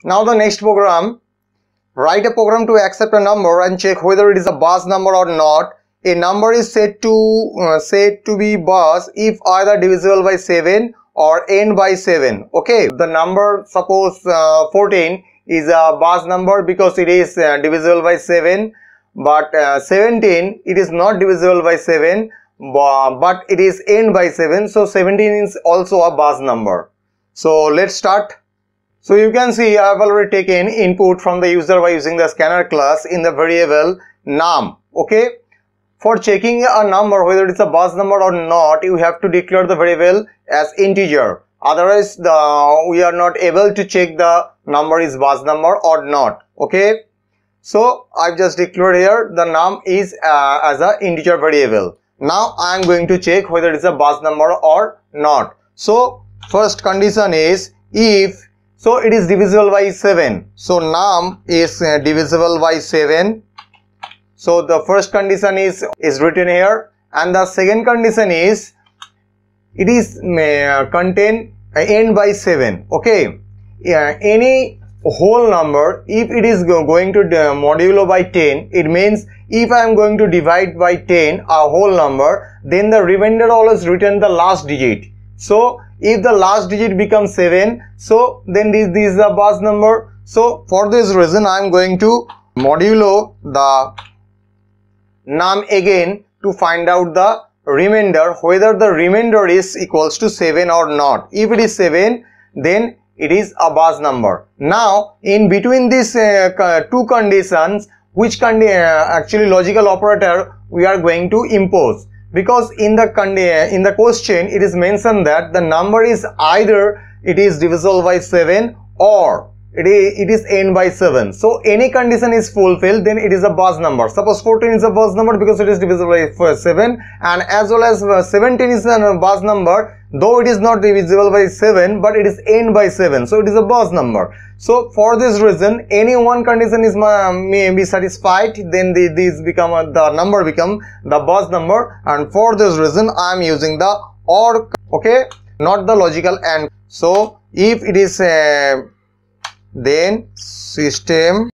Now the next program, write a program to accept a number and check whether it is a Bus number or not. A number is said to be Bus if either divisible by 7 or end by 7. Okay, the number, suppose 14 is a Bus number because it is divisible by 7, but 17 it is not divisible by 7, but it is end by 7, so 17 is also a Bus number. So let's start. So you can see I have already taken input from the user by using the scanner class in the variable num. Okay, for checking a number whether it's a Bus number or not, you have to declare the variable as integer. Otherwise we are not able to check the number is Bus number or not. Okay, so I've just declared here the num is as a integer variable. Now I am going to check whether it's a Bus number or not. So first condition is if so it is divisible by 7. So num is divisible by 7. So the first condition is written here, and the second condition is it is contain end by 7. Okay, any whole number, if it is going to modulo by 10, it means if I am going to divide by 10 a whole number, then the remainder always return the last digit. So if the last digit becomes 7, so then this is a Bus number. So for this reason I am going to modulo the num again to find out the remainder, whether the remainder is equals to 7 or not. If it is 7, then it is a Bus number. Now in between these two conditions, which actually logical operator we are going to impose, because in the question it is mentioned that the number is either it is divisible by 7 or it is end by 7. So any condition is fulfilled, then it is a Bus number. Suppose 14 is a Bus number because it is divisible by 7, and as well as 17 is a Bus number, though it is not divisible by 7, but it is end by 7, so it is a Bus number. So for this reason, any one condition is may be satisfied, then the number become the Bus number, and for this reason I am using the OR, okay, not the logical AND. So if it is then system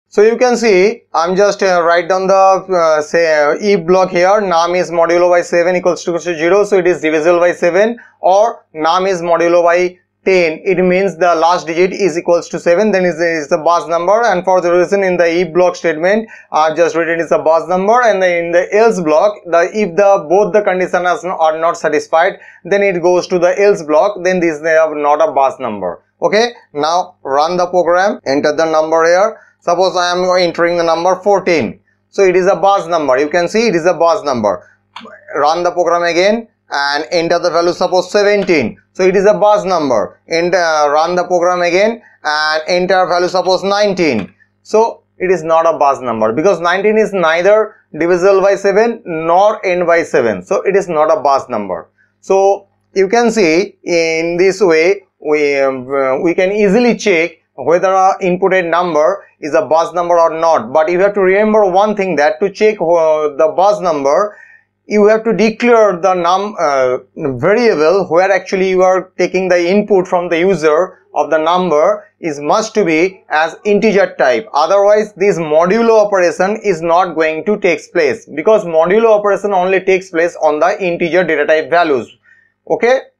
so you can see I'm just write down the if block here. Num is modulo by 7 equals to 0, so it is divisible by 7, or num is modulo by 10, it means the last digit is equals to 7, then is the Bus number. And for the reason in the if block statement just written is a Bus number, and in the else block, if both the conditions are not satisfied, then it goes to the else block, then this is not a Bus number. Okay, now run the program, enter the number here. Suppose I am entering the number 14, so it is a Bus number. You can see it is a Bus number. Run the program again and enter the value, suppose 17, so it is a Bus number. And run the program again and enter value, suppose 19, so it is not a Bus number, because 19 is neither divisible by 7 nor end by 7, so it is not a Bus number. So you can see in this way we can easily check whether a inputted number is a Bus number or not. But you have to remember one thing, that to check the Bus number, you have to declare the variable where actually you are taking the input from the user of the number is must to be as integer type. Otherwise this modulo operation is not going to take place, because modulo operation only takes place on the integer data type values. Okay.